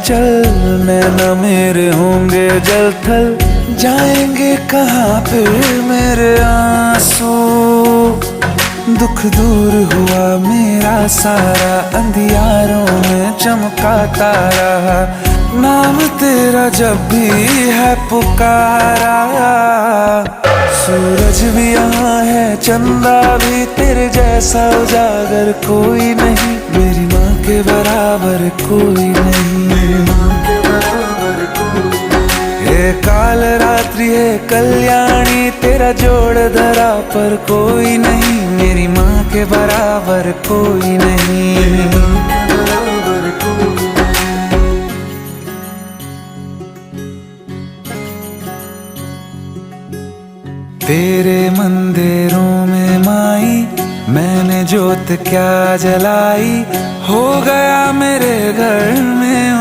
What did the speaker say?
चल नैना मेरे होंगे जल थल, जाएंगे कहाँ फिर मेरे आंसू। दुख दूर हुआ मेरा सारा, अंधियारों में चमका तारा, नाम तेरा जब भी है पुकारा। सूरज भी यहाँ है, चंदा भी, तेरे जैसा उजागर कोई नहीं, मेरी माँ के बराबर कोई नहीं, मेरी माँ के बराबर कोई नहीं। हे काल रात्रि है कल्याणी, तेरा जोड़ धरा पर कोई नहीं, मेरी माँ के बराबर कोई नहीं, मेरी माँ के बराबर कोई नहीं। तेरे मंदिरों में माई मैंने जोत क्या जलाई, हो गया मेरे घर में